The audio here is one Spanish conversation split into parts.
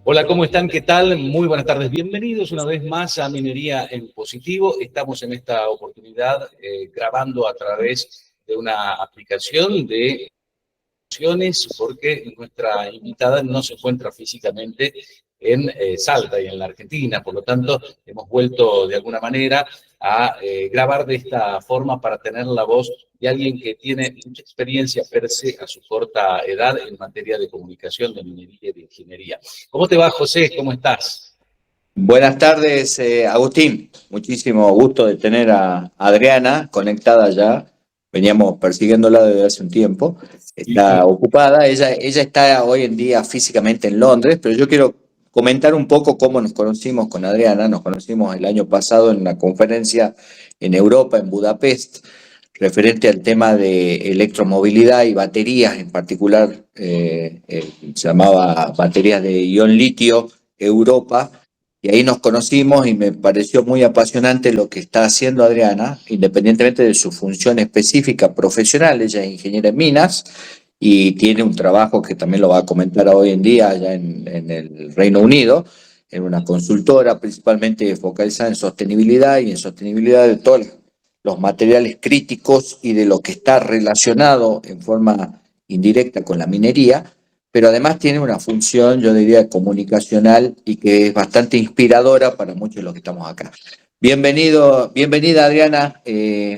Hola, ¿cómo están? ¿Qué tal? Muy buenas tardes. Bienvenidos una vez más a Minería en Positivo. Estamos en esta oportunidad grabando a través de una aplicación de opciones porque nuestra invitada no se encuentra físicamente en Salta y en la Argentina. Por lo tanto, hemos vuelto de alguna manera a grabar de esta forma para tener la voz de alguien que tiene mucha experiencia per se a su corta edad en materia de comunicación, de minería y de ingeniería. ¿Cómo te va, José? ¿Cómo estás? Buenas tardes, Agustín. Muchísimo gusto de tener a Adriana conectada ya. Veníamos persiguiéndola desde hace un tiempo. Está ocupada. Ella está hoy en día físicamente en Londres, pero yo quiero comentar un poco cómo nos conocimos con Adriana. Nos conocimos el año pasado en una conferencia en Europa, en Budapest, referente al tema de electromovilidad y baterías, en particular se llamaba baterías de ion litio Europa. Y ahí nos conocimos y me pareció muy apasionante lo que está haciendo Adriana, independientemente de su función específica profesional. Ella es ingeniera en minas y tiene un trabajo que también lo va a comentar hoy en día allá en el Reino Unido, en una consultora principalmente focalizada en sostenibilidad y en sostenibilidad de todos los materiales críticos y de lo que está relacionado en forma indirecta con la minería, pero además tiene una función, yo diría, comunicacional y que es bastante inspiradora para muchos de los que estamos acá. Bienvenida Adriana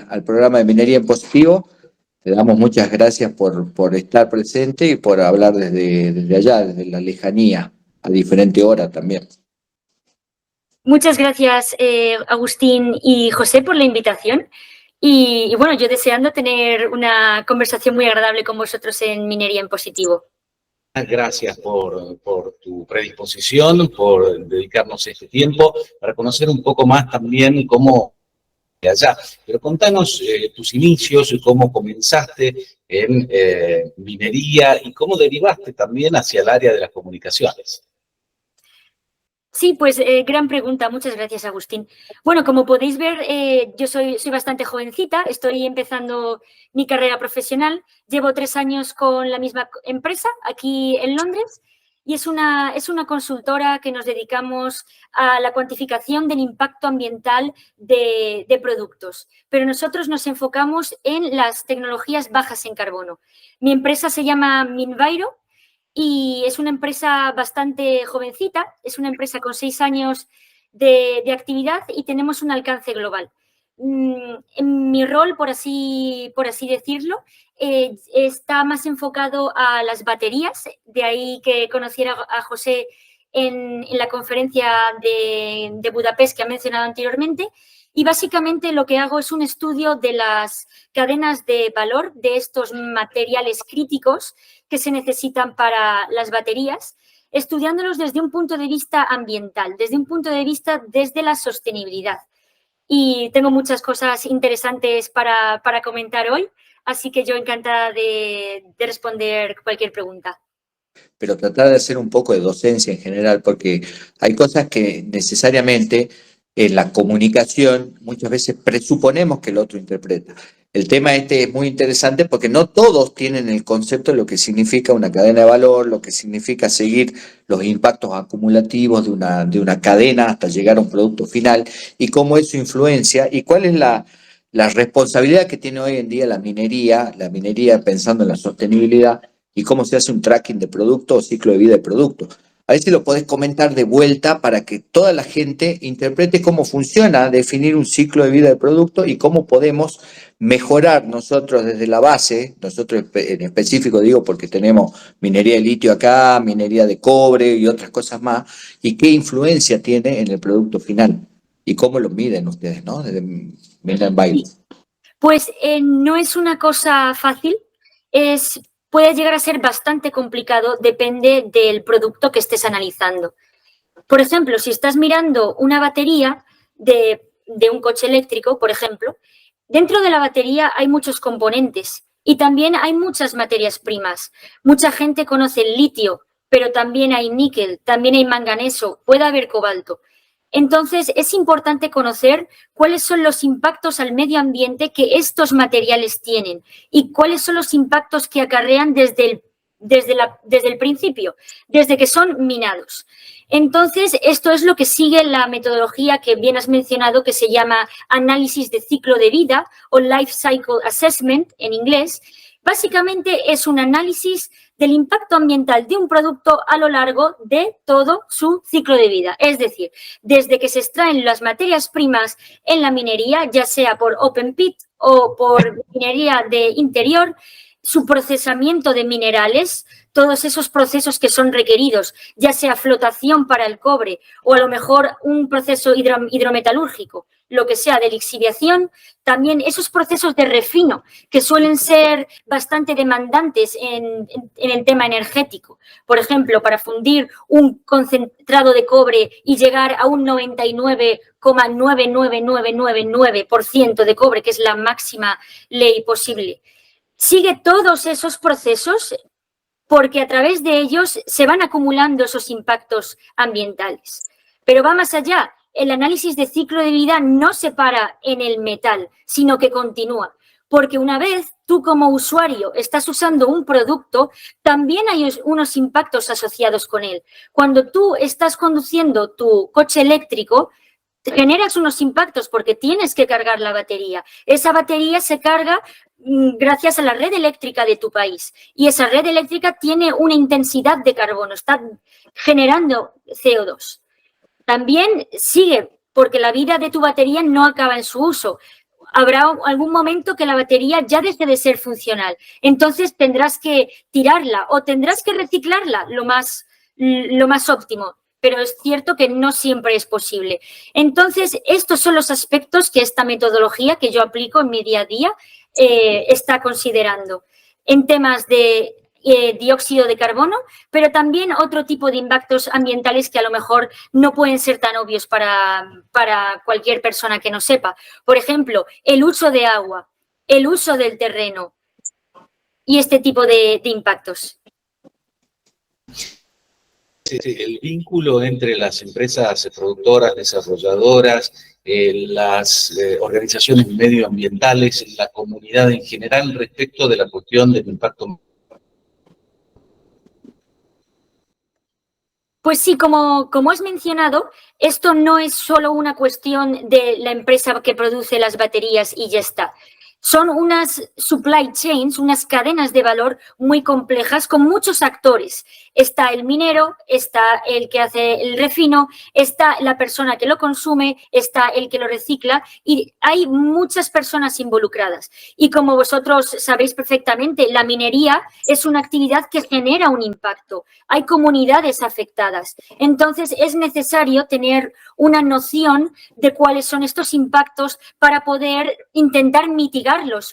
al programa de Minería en Positivo. Te damos muchas gracias por estar presente y por hablar desde allá, desde la lejanía, a diferente hora también. Muchas gracias, Agustín y José, por la invitación. Y bueno, yo deseando tener una conversación muy agradable con vosotros en Minería en Positivo. Gracias por tu predisposición, por dedicarnos este tiempo, para conocer un poco más también cómo de allá. Pero contanos tus inicios, cómo comenzaste en minería y cómo derivaste también hacia el área de las comunicaciones. Sí, pues gran pregunta. Muchas gracias, Agustín. Bueno, como podéis ver, yo soy bastante jovencita, estoy empezando mi carrera profesional. Llevo 3 años con la misma empresa aquí en Londres y es una consultora que nos dedicamos a la cuantificación del impacto ambiental de productos. Pero nosotros nos enfocamos en las tecnologías bajas en carbono. Mi empresa se llama Minviro. Y es una empresa bastante jovencita, es una empresa con 6 años de actividad y tenemos un alcance global. En mi rol, por así decirlo, está más enfocado a las baterías, de ahí que conociera a José en la conferencia de Budapest que ha mencionado anteriormente. Y básicamente lo que hago es un estudio de las cadenas de valor de estos materiales críticos que se necesitan para las baterías, estudiándolos desde un punto de vista ambiental, desde un punto de vista desde la sostenibilidad. Y tengo muchas cosas interesantes para comentar hoy, así que yo encantada de responder cualquier pregunta. Pero tratar de hacer un poco de docencia en general, porque hay cosas que necesariamente en la comunicación muchas veces presuponemos que el otro interpreta. El tema este es muy interesante porque no todos tienen el concepto de lo que significa una cadena de valor, lo que significa seguir los impactos acumulativos de una cadena hasta llegar a un producto final y cómo eso influencia y cuál es la responsabilidad que tiene hoy en día la minería pensando en la sostenibilidad y cómo se hace un tracking de producto o ciclo de vida de producto. A ver si lo podés comentar de vuelta para que toda la gente interprete cómo funciona definir un ciclo de vida de producto y cómo podemos mejorar nosotros desde la base, nosotros en específico digo porque tenemos minería de litio acá, minería de cobre y otras cosas más, y qué influencia tiene en el producto final y cómo lo miden ustedes, ¿no? Desde Minviro. Pues no es una cosa fácil, puede llegar a ser bastante complicado, depende del producto que estés analizando. Por ejemplo, si estás mirando una batería de un coche eléctrico, por ejemplo, dentro de la batería hay muchos componentes y también hay muchas materias primas. Mucha gente conoce el litio, pero también hay níquel, también hay manganeso, puede haber cobalto. Entonces, es importante conocer cuáles son los impactos al medio ambiente que estos materiales tienen y cuáles son los impactos que acarrean desde desde el principio, desde que son minados. Entonces, esto es lo que sigue la metodología que bien has mencionado, que se llama análisis de ciclo de vida o Life Cycle Assessment en inglés. Básicamente es un análisis del impacto ambiental de un producto a lo largo de todo su ciclo de vida. Es decir, desde que se extraen las materias primas en la minería, ya sea por open pit o por minería de interior, su procesamiento de minerales, todos esos procesos que son requeridos, ya sea flotación para el cobre o a lo mejor un proceso hidrometalúrgico, lo que sea de lixiviación, también esos procesos de refino que suelen ser bastante demandantes en el tema energético. Por ejemplo, para fundir un concentrado de cobre y llegar a un 99,99999% de cobre, que es la máxima ley posible. Sigue todos esos procesos porque a través de ellos se van acumulando esos impactos ambientales. Pero va más allá. El análisis de ciclo de vida no se para en el metal, sino que continúa. Porque una vez tú como usuario estás usando un producto, también hay unos impactos asociados con él. Cuando tú estás conduciendo tu coche eléctrico, generas unos impactos porque tienes que cargar la batería. Esa batería se carga gracias a la red eléctrica de tu país y esa red eléctrica tiene una intensidad de carbono, está generando CO2. También sigue porque la vida de tu batería no acaba en su uso. Habrá algún momento que la batería ya deje de ser funcional. Entonces tendrás que tirarla o tendrás que reciclarla lo más óptimo. Pero es cierto que no siempre es posible. Entonces, estos son los aspectos que esta metodología que yo aplico en mi día a día está considerando. En temas de dióxido de carbono, pero también otro tipo de impactos ambientales que a lo mejor no pueden ser tan obvios para cualquier persona que no sepa. Por ejemplo, el uso de agua, el uso del terreno y este tipo de impactos. El vínculo entre las empresas productoras, desarrolladoras, las organizaciones medioambientales, la comunidad en general respecto de la cuestión del impacto. Pues sí, como has mencionado, esto no es solo una cuestión de la empresa que produce las baterías y ya está. Son unas supply chains, unas cadenas de valor muy complejas con muchos actores. Está el minero, está el que hace el refino, está la persona que lo consume, está el que lo recicla y hay muchas personas involucradas. Y como vosotros sabéis perfectamente, la minería es una actividad que genera un impacto. Hay comunidades afectadas. Entonces, es necesario tener una noción de cuáles son estos impactos para poder intentar mitigarlos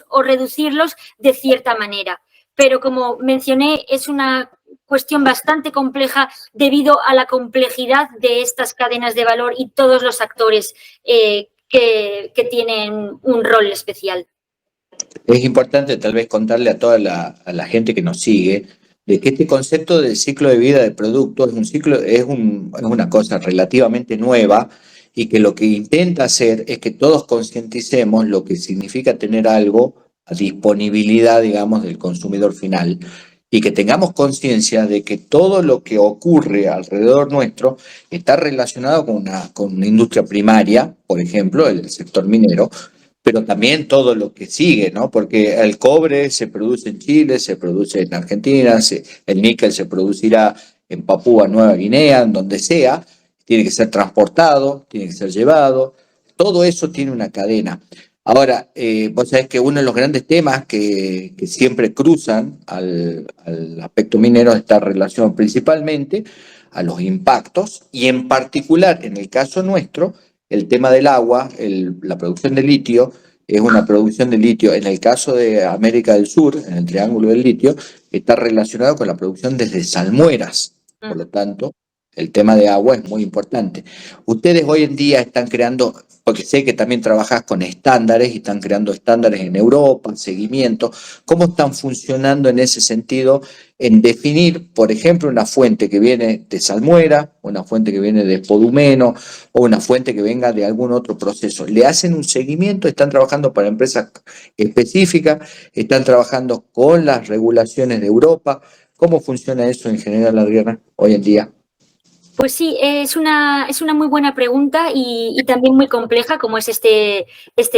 o reducirlos de cierta manera. Pero como mencioné, es una cuestión bastante compleja debido a la complejidad de estas cadenas de valor y todos los actores que tienen un rol especial. Es importante tal vez contarle a toda la gente que nos sigue de que este concepto del ciclo de vida del producto es una cosa relativamente nueva y que lo que intenta hacer es que todos concienticemos lo que significa tener algo a disponibilidad, digamos, del consumidor final y que tengamos conciencia de que todo lo que ocurre alrededor nuestro está relacionado con una industria primaria, por ejemplo, el sector minero, pero también todo lo que sigue, ¿no? Porque el cobre se produce en Chile, se produce en Argentina, el níquel se producirá en Papúa Nueva Guinea, en donde sea, tiene que ser transportado, tiene que ser llevado, todo eso tiene una cadena. Ahora, vos sabés que uno de los grandes temas que siempre cruzan al aspecto minero está relacionado principalmente a los impactos y en particular, en el caso nuestro, el tema del agua, la producción de litio, es una producción de litio, en el caso de América del Sur, en el Triángulo del Litio, está relacionado con la producción desde salmueras. Por lo tanto, el tema de agua es muy importante. Ustedes hoy en día están creando, porque sé que también trabajás con estándares y están creando estándares en Europa, seguimiento. ¿Cómo están funcionando en ese sentido en definir, por ejemplo, una fuente que viene de salmuera, una fuente que viene de spodumeno o una fuente que venga de algún otro proceso? ¿Le hacen un seguimiento? ¿Están trabajando para empresas específicas? ¿Están trabajando con las regulaciones de Europa? ¿Cómo funciona eso en general, Adriana, hoy en día? Pues sí, es una muy buena pregunta y también muy compleja, como es este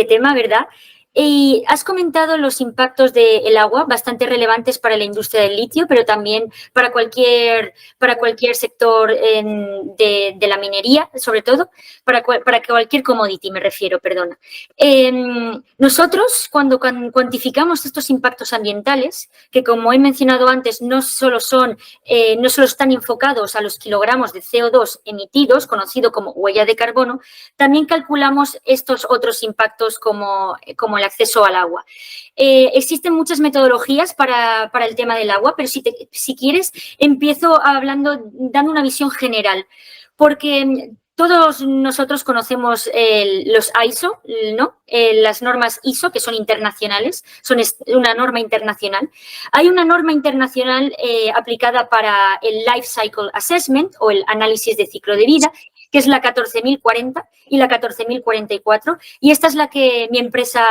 tema, ¿verdad? Y has comentado los impactos del agua, bastante relevantes para la industria del litio, pero también para cualquier sector de la minería, sobre todo, para cualquier commodity, me refiero, perdona. Nosotros, cuando cuantificamos estos impactos ambientales, que como he mencionado antes, no solo están enfocados a los kilogramos de CO2 emitidos, conocido como huella de carbono, también calculamos estos otros impactos como el acceso al agua. Existen muchas metodologías para el tema del agua, pero si quieres, empiezo dando una visión general, porque todos nosotros conocemos los ISO, ¿no? Las normas ISO, que son internacionales, son una norma internacional. Hay una norma internacional aplicada para el Life Cycle Assessment o el análisis de ciclo de vida, que es la 14.040 y la 14.044, y esta es la que mi empresa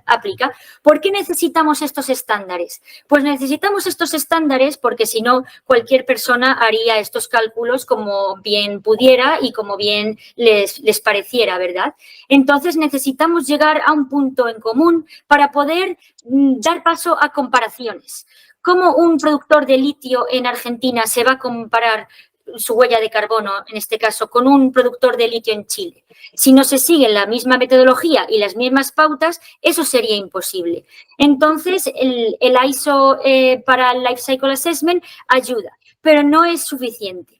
aplica. ¿Por qué necesitamos estos estándares? Pues necesitamos estos estándares porque si no, cualquier persona haría estos cálculos como bien pudiera y como bien les pareciera, ¿verdad? Entonces necesitamos llegar a un punto en común para poder dar paso a comparaciones. ¿Cómo un productor de litio en Argentina se va a comparar su huella de carbono, en este caso, con un productor de litio en Chile? Si no se sigue la misma metodología y las mismas pautas, eso sería imposible. Entonces, el ISO para el Life Cycle Assessment ayuda, pero no es suficiente.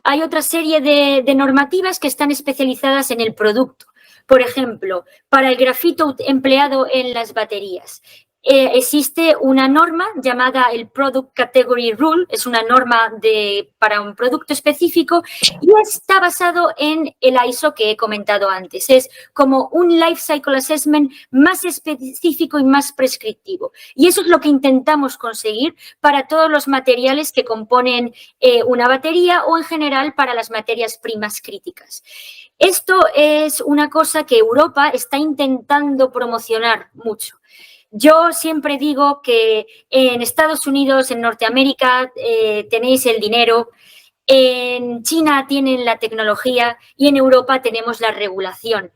Hay otra serie de normativas que están especializadas en el producto. Por ejemplo, para el grafito empleado en las baterías. Existe una norma llamada el Product Category Rule, es una norma para un producto específico y está basado en el ISO que he comentado antes. Es como un Life Cycle Assessment más específico y más prescriptivo. Y eso es lo que intentamos conseguir para todos los materiales que componen una batería o en general para las materias primas críticas. Esto es una cosa que Europa está intentando promocionar mucho. Yo siempre digo que en Estados Unidos, en Norteamérica, tenéis el dinero, en China tienen la tecnología y en Europa tenemos la regulación.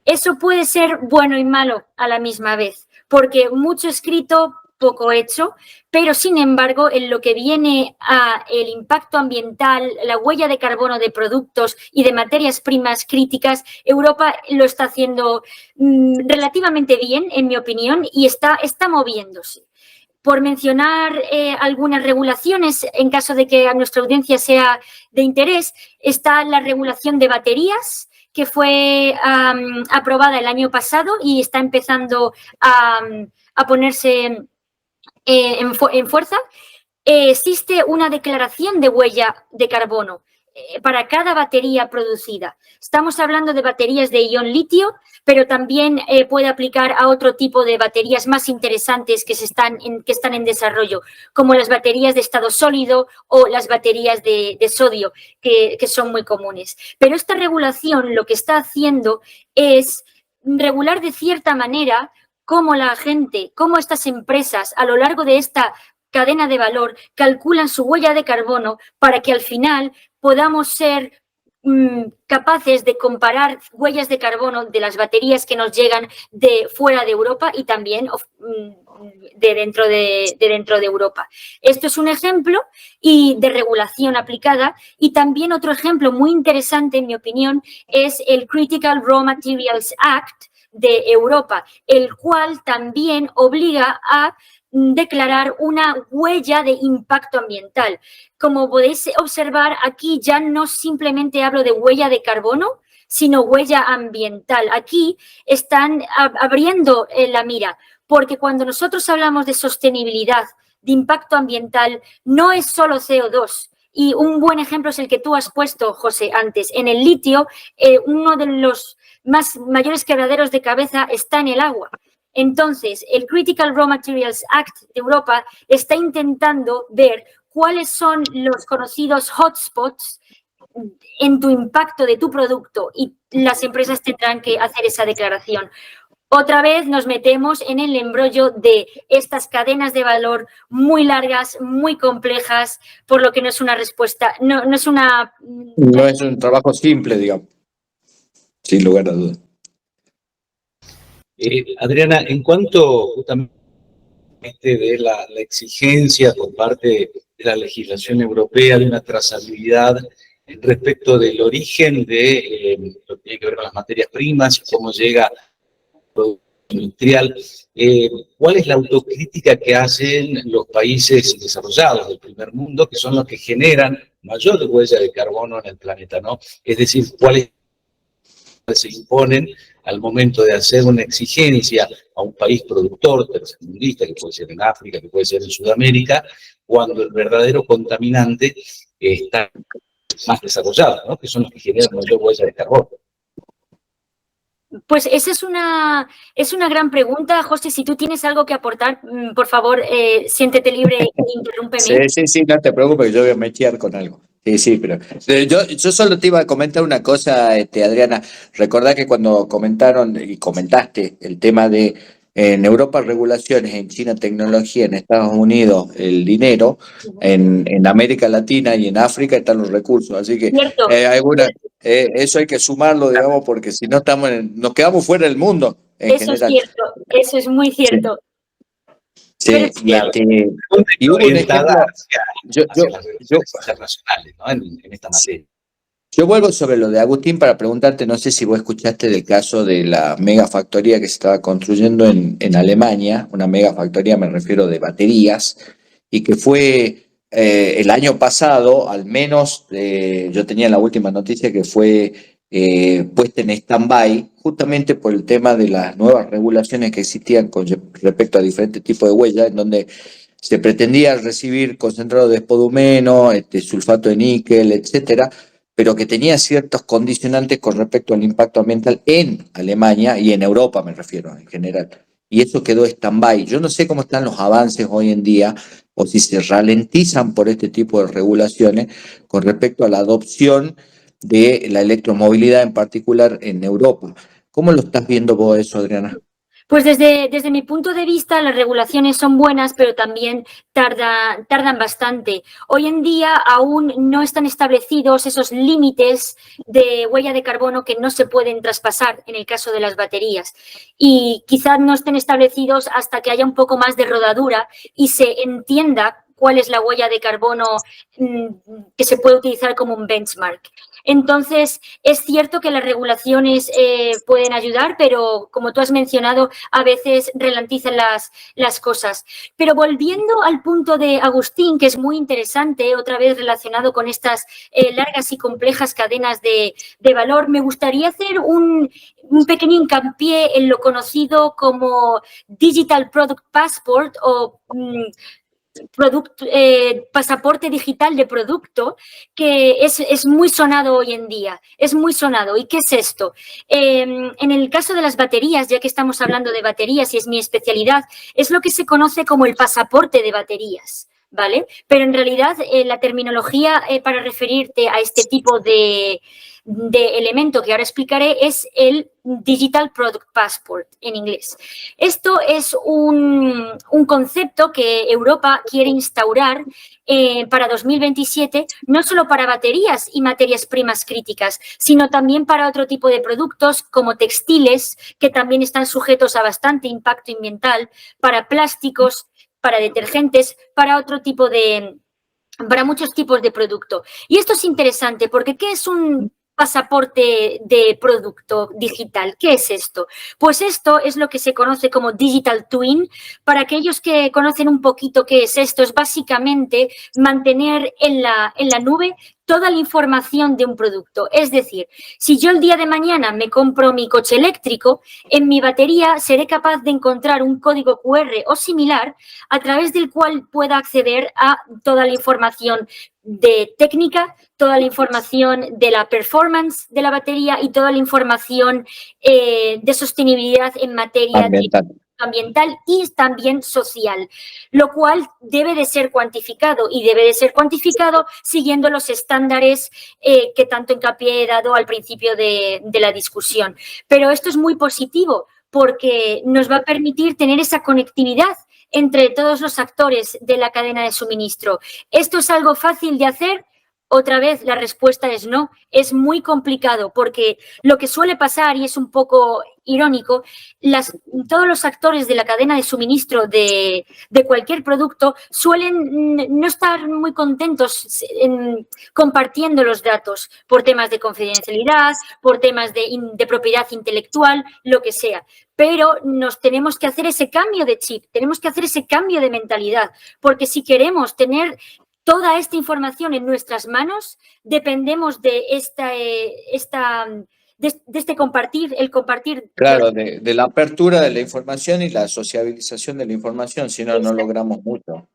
Eso puede ser bueno y malo a la misma vez, porque mucho escrito, poco hecho, pero sin embargo, en lo que viene a el impacto ambiental, la huella de carbono de productos y de materias primas críticas, Europa lo está haciendo relativamente bien, en mi opinión, y está moviéndose. Por mencionar algunas regulaciones, en caso de que a nuestra audiencia sea de interés, está la regulación de baterías, que fue aprobada el año pasado y está empezando a ponerse en fuerza. Existe una declaración de huella de carbono para cada batería producida. Estamos hablando de baterías de ion litio, pero también puede aplicar a otro tipo de baterías más interesantes que están en desarrollo, como las baterías de estado sólido o las baterías de sodio, que son muy comunes. Pero esta regulación lo que está haciendo es regular de cierta manera cómo la gente, cómo estas empresas a lo largo de esta cadena de valor calculan su huella de carbono para que al final podamos ser capaces de comparar huellas de carbono de las baterías que nos llegan de fuera de Europa y también de dentro de Europa. Esto es un ejemplo de regulación aplicada y también otro ejemplo muy interesante, en mi opinión, es el Critical Raw Materials Act de Europa, el cual también obliga a declarar una huella de impacto ambiental. Como podéis observar, aquí ya no simplemente hablo de huella de carbono, sino huella ambiental. Aquí están abriendo la mira, porque cuando nosotros hablamos de sostenibilidad, de impacto ambiental, no es solo CO2. Y un buen ejemplo es el que tú has puesto, José, antes. En el litio, uno de los mayores quebraderos de cabeza está en el agua. Entonces, el Critical Raw Materials Act de Europa está intentando ver cuáles son los conocidos hotspots en tu impacto de tu producto y las empresas tendrán que hacer esa declaración. otra vez nos metemos en el embrollo de estas cadenas de valor muy largas, muy complejas, por lo que no es una respuesta, no es una... No es un trabajo simple, digamos, sin lugar a dudas. Adriana, en cuanto justamente de la exigencia por parte de la legislación europea de una trazabilidad respecto del origen de lo que tiene que ver con las materias primas, cómo llega producto industrial, ¿cuál es la autocrítica que hacen los países desarrollados del primer mundo, que son los que generan mayor huella de carbono en el planeta, ¿no? Es decir, cuáles se imponen al momento de hacer una exigencia a un país productor tercermundista, que puede ser en África, que puede ser en Sudamérica, cuando el verdadero contaminante está más desarrollado, ¿no? Que son los que generan mayor huella de carbono. Pues esa es una gran pregunta, José. Si tú tienes algo que aportar, por favor, siéntete libre e interrúmpeme. Sí, no te preocupes, yo voy a mechear con algo. Sí, pero yo solo te iba a comentar una cosa, Adriana. Recordá que cuando comentaron y comentaste el tema de en Europa regulaciones, en China tecnología, en Estados Unidos el dinero, en América Latina y en África están los recursos. Así que Cierto. eso hay que sumarlo, digamos, porque si no nos quedamos fuera del mundo en Eso general. es cierto, eso es muy cierto. Sí, y hubo un ejemplo hacia las relaciones internacionales, ¿no? en esta materia. Yo vuelvo sobre lo de Agustín para preguntarte, no sé si vos escuchaste del caso de la megafactoría que se estaba construyendo en Alemania, una megafactoría, me refiero de baterías, y que fue el año pasado, al menos, yo tenía la última noticia que fue puesta en stand-by, justamente por el tema de las nuevas regulaciones que existían con respecto a diferentes tipos de huellas, en donde se pretendía recibir concentrado de spodumeno, sulfato de níquel, etcétera, pero que tenía ciertos condicionantes con respecto al impacto ambiental en Alemania y en Europa, me refiero en general. Y eso quedó stand-by. Yo no sé cómo están los avances hoy en día o si se ralentizan por este tipo de regulaciones con respecto a la adopción de la electromovilidad, en particular en Europa. ¿Cómo lo estás viendo vos eso, Adriana? Pues desde mi punto de vista, las regulaciones son buenas, pero también tardan bastante. Hoy en día aún no están establecidos esos límites de huella de carbono que no se pueden traspasar en el caso de las baterías. Y quizás no estén establecidos hasta que haya un poco más de rodadura y se entienda cuál es la huella de carbono que se puede utilizar como un benchmark. Entonces, es cierto que las regulaciones pueden ayudar, pero como tú has mencionado, a veces ralentizan las cosas. Pero volviendo al punto de Agustín, que es muy interesante, otra vez relacionado con estas largas y complejas cadenas de valor, me gustaría hacer un pequeño hincapié en lo conocido como Digital Product Passport o pasaporte digital de producto, que es muy sonado hoy en día, es muy sonado. ¿Y qué es esto? En el caso de las baterías, ya que estamos hablando de baterías y es mi especialidad, es lo que se conoce como el pasaporte de baterías, ¿vale? Pero en realidad la terminología para referirte a este tipo de elemento que ahora explicaré es el Digital Product Passport en inglés. Esto es un concepto que Europa quiere instaurar para 2027, no solo para baterías y materias primas críticas, sino también para otro tipo de productos como textiles, que también están sujetos a bastante impacto ambiental, para plásticos, para detergentes, para muchos tipos de producto. Y esto es interesante porque ¿qué es un pasaporte de producto digital? ¿Qué es esto? Pues esto es lo que se conoce como Digital Twin. Para aquellos que conocen un poquito qué es esto, es básicamente mantener en la nube toda la información de un producto. Es decir, si yo el día de mañana me compro mi coche eléctrico, en mi batería seré capaz de encontrar un código QR o similar a través del cual pueda acceder a toda la información de técnica, toda la información de la performance de la batería y toda la información de sostenibilidad en materia ambiental y también social, lo cual debe de ser cuantificado y debe de ser cuantificado siguiendo los estándares que tanto hincapié he dado al principio de la discusión. Pero esto es muy positivo porque nos va a permitir tener esa conectividad entre todos los actores de la cadena de suministro. ¿Esto es algo fácil de hacer? Otra vez, la respuesta es no. Es muy complicado porque lo que suele pasar, y es un poco irónico, todos los actores de la cadena de suministro de cualquier producto suelen no estar muy contentos compartiendo los datos por temas de confidencialidad, por temas de propiedad intelectual, lo que sea. Pero nos tenemos que hacer ese cambio de chip, tenemos que hacer ese cambio de mentalidad, porque si queremos tener toda esta información en nuestras manos, dependemos de este compartir, el compartir. Claro, de la apertura de la información y la sociabilización de la información, si no, no logramos mucho.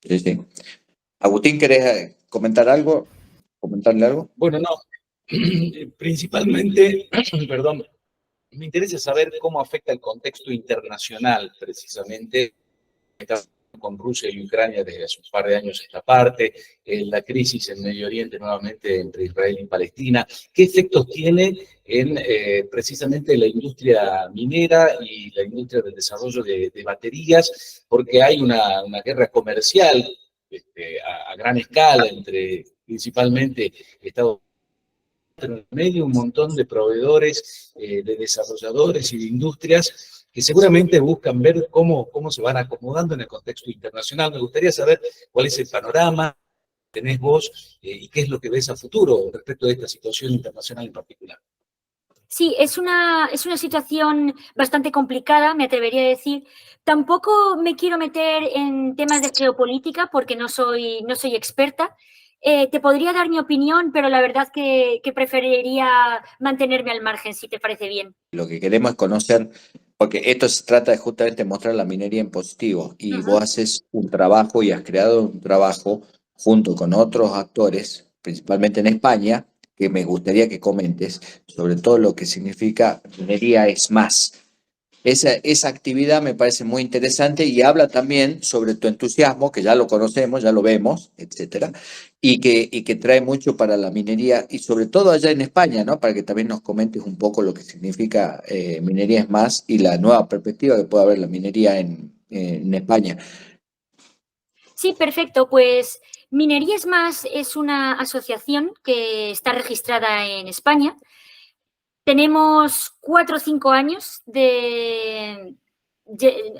Sí, sí. Agustín, ¿querés comentar algo? ¿Comentarle algo? Bueno, no, principalmente, perdón, me interesa saber cómo afecta el contexto internacional, precisamente, con Rusia y Ucrania desde hace un par de años esta parte, la crisis en Medio Oriente nuevamente entre Israel y Palestina. ¿Qué efectos tiene en precisamente la industria minera y la industria del desarrollo de baterías? Porque hay una guerra comercial a gran escala entre principalmente Estados Unidos, pero en medio un montón de proveedores, de desarrolladores y de industrias que seguramente buscan ver cómo se van acomodando en el contexto internacional. Me gustaría saber cuál es el panorama que tenés vos y qué es lo que ves a futuro respecto de esta situación internacional en particular. Sí, es una situación bastante complicada, me atrevería a decir. Tampoco me quiero meter en temas de geopolítica porque no soy experta. Te podría dar mi opinión, pero la verdad que preferiría mantenerme al margen, si te parece bien. Lo que queremos es conocer, porque esto se trata de justamente mostrar la minería en positivo, y vos haces un trabajo y has creado un trabajo junto con otros actores, principalmente en España, que me gustaría que comentes sobre todo lo que significa minería es más. Esa actividad me parece muy interesante y habla también sobre tu entusiasmo, que ya lo conocemos, ya lo vemos, etcétera, y que trae mucho para la minería y sobre todo allá en España, ¿no? Para que también nos comentes un poco lo que significa minería es más y la nueva perspectiva que puede haber la minería en España. Sí, perfecto. Pues Minería es Más es una asociación que está registrada en España. Tenemos 4 o 5 años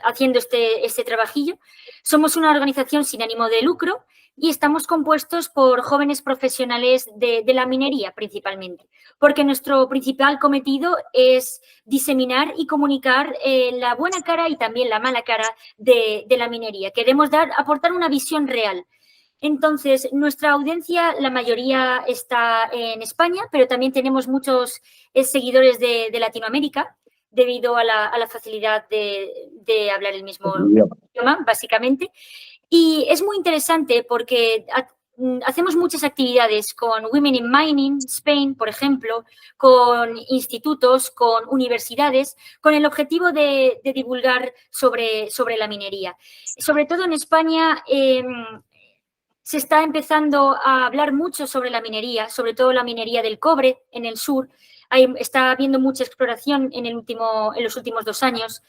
haciendo este trabajillo. Somos una organización sin ánimo de lucro y estamos compuestos por jóvenes profesionales de la minería principalmente, porque nuestro principal cometido es diseminar y comunicar la buena cara y también la mala cara de la minería. Queremos aportar una visión real. Entonces, nuestra audiencia, la mayoría está en España, pero también tenemos muchos seguidores de Latinoamérica, debido a la facilidad de hablar el mismo idioma, básicamente. Y es muy interesante porque hacemos muchas actividades con Women in Mining Spain, por ejemplo, con institutos, con universidades, con el objetivo de divulgar sobre la minería. Sobre todo en España, se está empezando a hablar mucho sobre la minería, sobre todo la minería del cobre en el sur. Está habiendo mucha exploración en los últimos 2 años.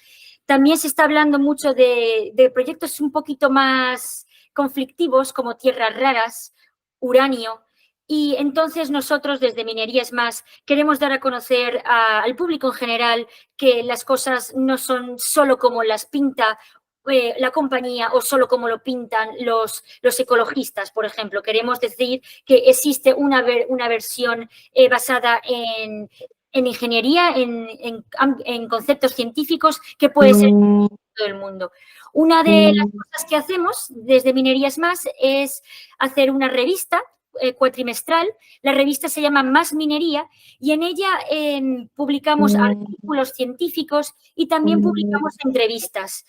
También se está hablando mucho de proyectos un poquito más conflictivos como tierras raras, uranio. Y entonces nosotros desde Minería es Más queremos dar a conocer al público en general que las cosas no son solo como las pinta la compañía o solo como lo pintan los ecologistas, por ejemplo. Queremos decir que existe una versión basada en ingeniería, en conceptos científicos que puede ser en todo el mundo. Una de las cosas que hacemos desde Minerías Más es hacer una revista cuatrimestral. La revista se llama Más Minería y en ella publicamos artículos científicos y también publicamos entrevistas.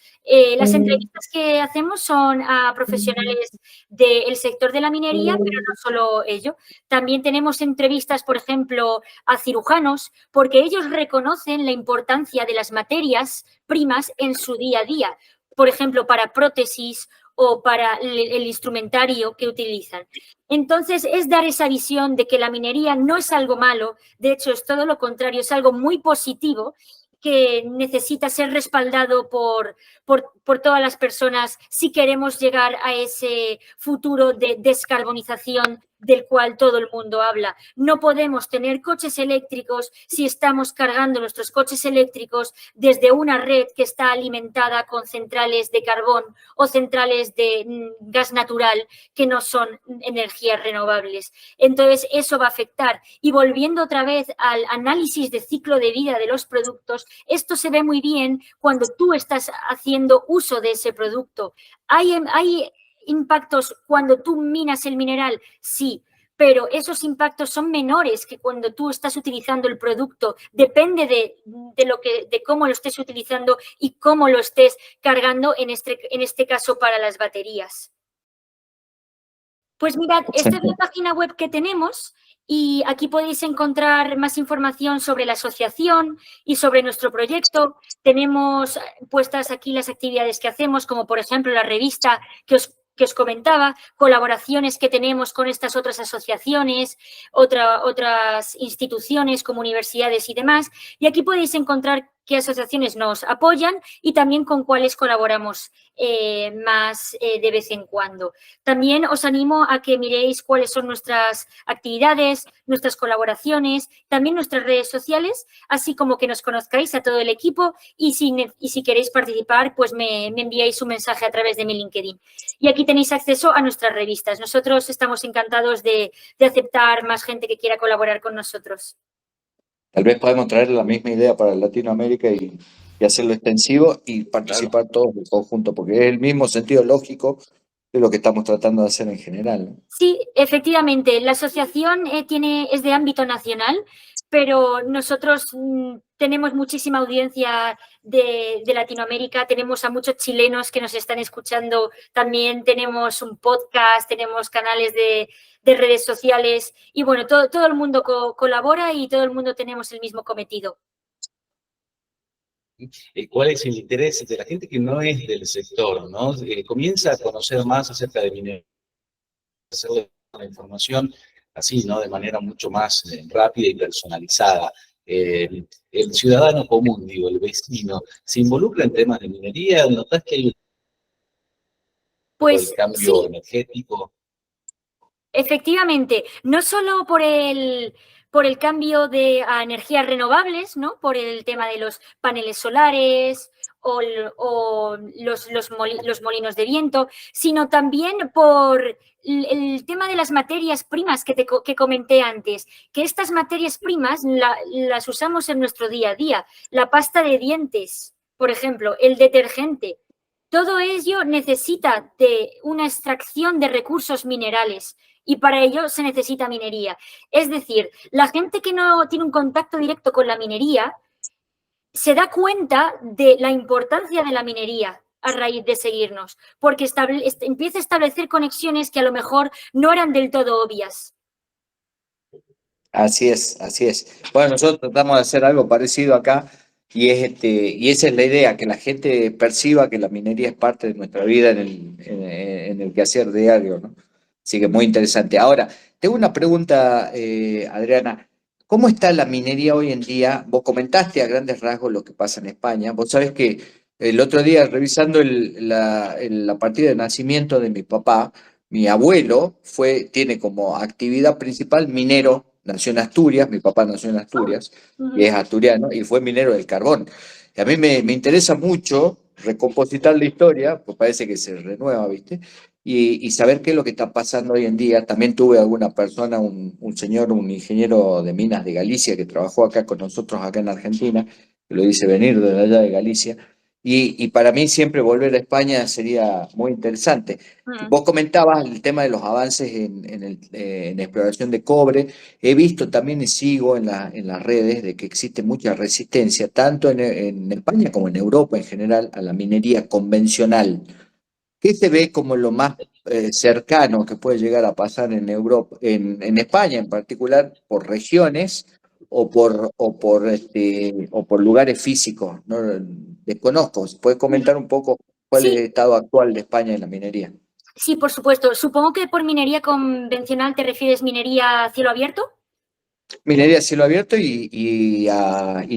Las entrevistas que hacemos son a profesionales del sector de la minería, pero no solo ello. También tenemos entrevistas, por ejemplo, a cirujanos, porque ellos reconocen la importancia de las materias primas en su día a día. Por ejemplo, para prótesis o para el instrumentario que utilizan. Entonces, es dar esa visión de que la minería no es algo malo, de hecho, es todo lo contrario, es algo muy positivo que necesita ser respaldado por todas las personas si queremos llegar a ese futuro de descarbonización del cual todo el mundo habla. No podemos tener coches eléctricos si estamos cargando nuestros coches eléctricos desde una red que está alimentada con centrales de carbón o centrales de gas natural que no son energías renovables. Entonces, eso va a afectar. Y volviendo otra vez al análisis de ciclo de vida de los productos, esto se ve muy bien cuando tú estás haciendo uso de ese producto. ¿Hay impactos cuando tú minas el mineral? Sí, pero esos impactos son menores que cuando tú estás utilizando el producto. Depende de cómo lo estés utilizando y cómo lo estés cargando, en este caso para las baterías. Pues mirad, esta es la página web que tenemos y aquí podéis encontrar más información sobre la asociación y sobre nuestro proyecto. Tenemos puestas aquí las actividades que hacemos, como por ejemplo la revista que os comentaba, colaboraciones que tenemos con estas otras asociaciones, otras instituciones como universidades y demás. Y aquí podéis encontrar qué asociaciones nos apoyan y también con cuáles colaboramos más de vez en cuando. También os animo a que miréis cuáles son nuestras actividades, nuestras colaboraciones, también nuestras redes sociales, así como que nos conozcáis a todo el equipo y si queréis participar, pues me enviáis un mensaje a través de mi LinkedIn. Y aquí tenéis acceso a nuestras revistas. Nosotros estamos encantados de aceptar más gente que quiera colaborar con nosotros. Tal vez podemos traer la misma idea para Latinoamérica y hacerlo extensivo y participar todos en conjunto, porque es el mismo sentido lógico de lo que estamos tratando de hacer en general, ¿no? Sí, efectivamente. La asociación es de ámbito nacional, pero nosotros tenemos muchísima audiencia de Latinoamérica, tenemos a muchos chilenos que nos están escuchando, también tenemos un podcast, tenemos canales de redes sociales y bueno, todo el mundo colabora y todo el mundo tenemos el mismo cometido. ¿Cuál es el interés de la gente que no es del sector, ¿no? Comienza a conocer más acerca de minería, hacerle la información así, ¿no? De manera mucho más rápida y personalizada. El ciudadano común, digo, el vecino, ¿se involucra en temas de minería? ¿Notas que hay un cambio sí, energético? efectivamente, no solo por el cambio a energías renovables, ¿no? Por el tema de los paneles solares o los molinos de viento, sino también por el tema de las materias primas que comenté antes, que estas materias primas las usamos en nuestro día a día. La pasta de dientes, por ejemplo, el detergente. Todo ello necesita de una extracción de recursos minerales y para ello se necesita minería. Es decir, la gente que no tiene un contacto directo con la minería se da cuenta de la importancia de la minería a raíz de seguirnos, porque empieza a establecer conexiones que a lo mejor no eran del todo obvias. Así es, así es. Bueno, nosotros tratamos de hacer algo parecido acá y esa es la idea, que la gente perciba que la minería es parte de nuestra vida en el quehacer diario, ¿no? Así que muy interesante. Ahora, tengo una pregunta, Adriana. ¿Cómo está la minería hoy en día? Vos comentaste a grandes rasgos lo que pasa en España. Vos sabés que el otro día, revisando la partida de nacimiento de mi papá, mi abuelo tiene como actividad principal minero, nació en Asturias, mi papá nació en Asturias, y es asturiano, y fue minero del carbón. Y a mí me interesa mucho recompositar la historia, pues parece que se renueva, ¿viste? Y saber qué es lo que está pasando hoy en día. También tuve alguna persona, un señor, un ingeniero de minas de Galicia que trabajó acá con nosotros, acá en Argentina, que lo hice venir de allá de Galicia. Y para mí siempre volver a España sería muy interesante. Vos comentabas el tema de los avances en exploración de cobre. He visto también y sigo en las redes de que existe mucha resistencia, tanto en España como en Europa en general, a la minería convencional. ¿Qué se ve como lo más cercano que puede llegar a pasar en Europa, en España en particular, por regiones o por lugares físicos? No, desconozco. ¿Puedes comentar un poco ¿Cuál es Sí, el estado actual de España en la minería? sí, por supuesto. Supongo que por minería convencional te refieres minería a cielo abierto. Minería a cielo abierto y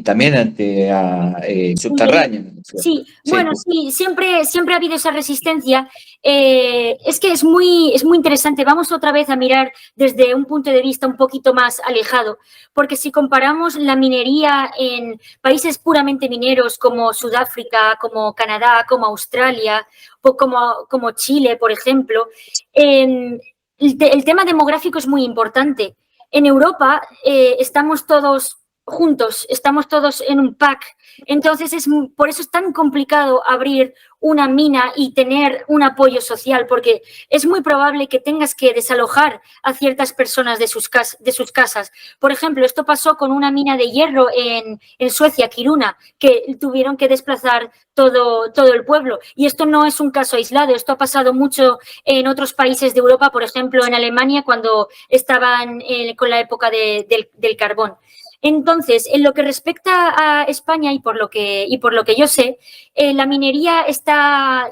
también Interior. subterránea. Sí, Sí, bueno, sí, siempre ha habido esa resistencia. Es que es muy interesante. Vamos otra vez a mirar desde un punto de vista un poquito más alejado, porque si comparamos la minería en países puramente mineros como Sudáfrica, como Canadá, como Australia, o como Chile, por ejemplo, el tema demográfico es muy importante. En Europa estamos todos juntos, estamos todos en un pack. Entonces, por eso es tan complicado abrir una mina y tener un apoyo social, porque es muy probable que tengas que desalojar a ciertas personas de sus casas. Por ejemplo, esto pasó con una mina de hierro en Suecia, Kiruna, que tuvieron que desplazar todo el pueblo. Y esto no es un caso aislado, esto ha pasado mucho en otros países de Europa, por ejemplo, en Alemania, cuando estaban con la época del carbón. Entonces, en lo que respecta a España y por lo que yo sé, la minería está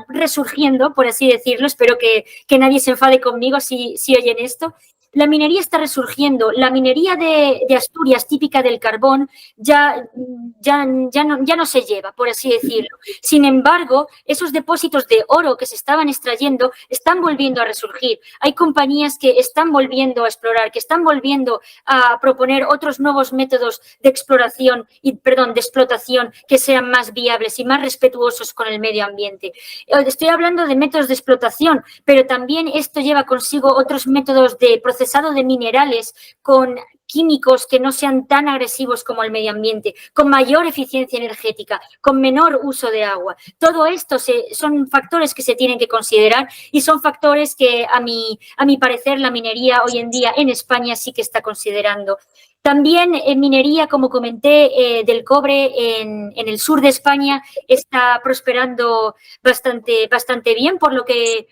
resurgiendo, por así decirlo. Espero que nadie se enfade conmigo si oyen esto. La minería está resurgiendo. La minería de Asturias, típica del carbón, ya no se lleva, por así decirlo. Sin embargo, esos depósitos de oro que se estaban extrayendo están volviendo a resurgir. Hay compañías que están volviendo a explorar, que están volviendo a proponer otros nuevos métodos de exploración de explotación que sean más viables y más respetuosos con el medio ambiente. Estoy hablando de métodos de explotación, pero también esto lleva consigo otros métodos de procesado de minerales con químicos que no sean tan agresivos como el medio ambiente, con mayor eficiencia energética, con menor uso de agua. Todo esto son factores que se tienen que considerar y son factores que, a mi parecer, la minería hoy en día en España sí que está considerando. También en minería, como comenté, del cobre en el sur de España está prosperando bastante bien, por lo que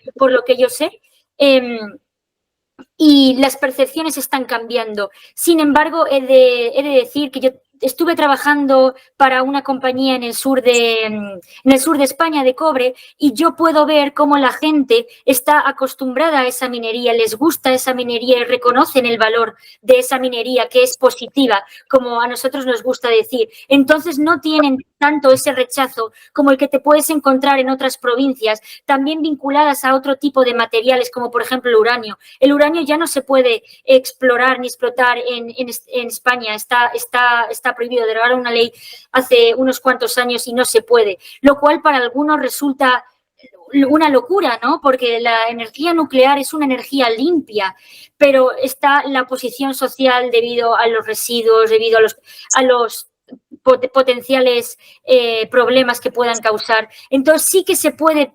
yo sé. Y las percepciones están cambiando. Sin embargo, he de decir que yo estuve trabajando para una compañía en el sur de España de cobre, y yo puedo ver cómo la gente está acostumbrada a esa minería, les gusta esa minería y reconocen el valor de esa minería, que es positiva, como a nosotros nos gusta decir. Entonces no tienen tanto ese rechazo como el que te puedes encontrar en otras provincias, también vinculadas a otro tipo de materiales, como por ejemplo el uranio. El uranio ya no se puede explorar ni explotar en España, está prohibido. Derogaron una ley hace unos cuantos años y no se puede, lo cual para algunos resulta una locura, ¿no? Porque la energía nuclear es una energía limpia, pero está la oposición social debido a los residuos, debido a los potenciales problemas que puedan causar. Entonces sí que se puede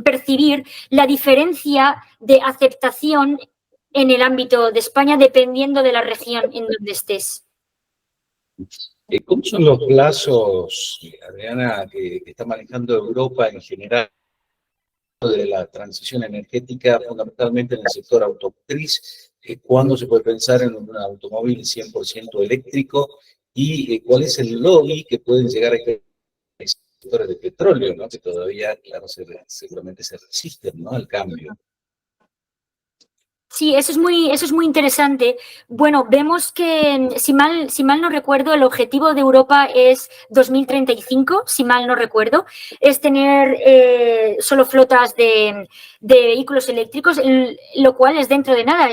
percibir la diferencia de aceptación en el ámbito de España dependiendo de la región en donde estés. ¿Cómo son los plazos, Adriana, que está manejando Europa en general de la transición energética, fundamentalmente en el sector automotriz? ¿Cuándo se puede pensar en un automóvil 100% eléctrico? ¿Y cuál es el lobby que pueden llegar a sectores de petróleo, ¿no? Que todavía, claro, seguramente se resisten, ¿no?, al cambio? Sí, eso es muy interesante. Bueno, vemos que, si mal no recuerdo, el objetivo de Europa es 2035, si mal no recuerdo, es tener solo flotas de vehículos eléctricos, lo cual es dentro de nada,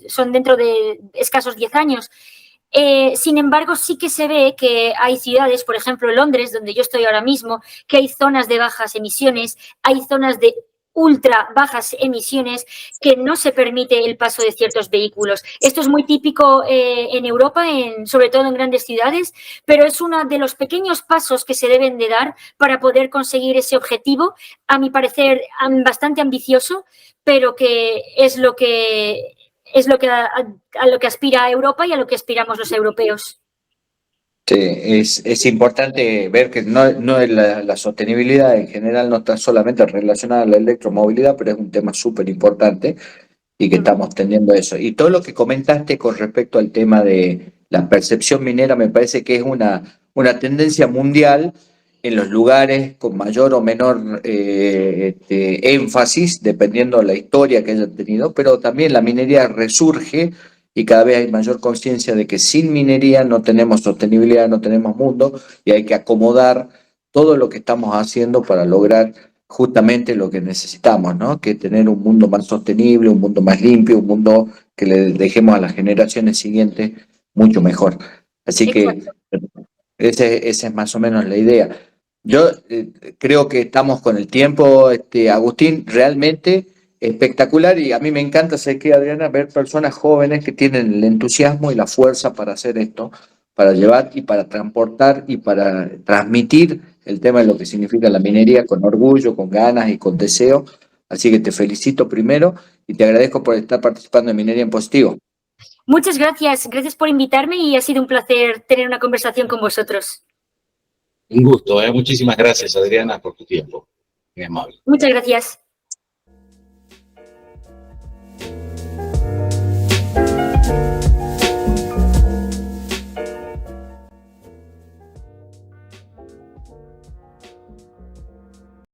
son dentro de escasos 10 años. Sin embargo, sí que se ve que hay ciudades, por ejemplo Londres, donde yo estoy ahora mismo, que hay zonas de bajas emisiones, hay zonas de ultra bajas emisiones que no se permite el paso de ciertos vehículos. Esto es muy típico en Europa, sobre todo en grandes ciudades, pero es uno de los pequeños pasos que se deben de dar para poder conseguir ese objetivo, a mi parecer bastante ambicioso, pero que es lo que a lo que aspira Europa y a lo que aspiramos los europeos. Sí, es importante ver que la sostenibilidad en general no está solamente relacionada a la electromovilidad, pero es un tema súper importante y que estamos teniendo eso. Y todo lo que comentaste con respecto al tema de la percepción minera me parece que es una tendencia mundial en los lugares con mayor o menor énfasis, dependiendo de la historia que hayan tenido, pero también la minería resurge y cada vez hay mayor conciencia de que sin minería no tenemos sostenibilidad, no tenemos mundo, y hay que acomodar todo lo que estamos haciendo para lograr justamente lo que necesitamos, ¿no? Que tener un mundo más sostenible, un mundo más limpio, un mundo que le dejemos a las generaciones siguientes mucho mejor. Así que esa es más o menos la idea. Yo creo que estamos con el tiempo, Agustín, realmente espectacular, y a mí me encanta, sé que, Adriana, ver personas jóvenes que tienen el entusiasmo y la fuerza para hacer esto, para llevar y para transportar y para transmitir el tema de lo que significa la minería con orgullo, con ganas y con deseo. Así que te felicito primero y te agradezco por estar participando en Minería en Positivo. Muchas gracias. Gracias por invitarme y ha sido un placer tener una conversación con vosotros. Un gusto, ¿eh? Muchísimas gracias, Adriana, por tu tiempo. Muy amable. Muchas gracias.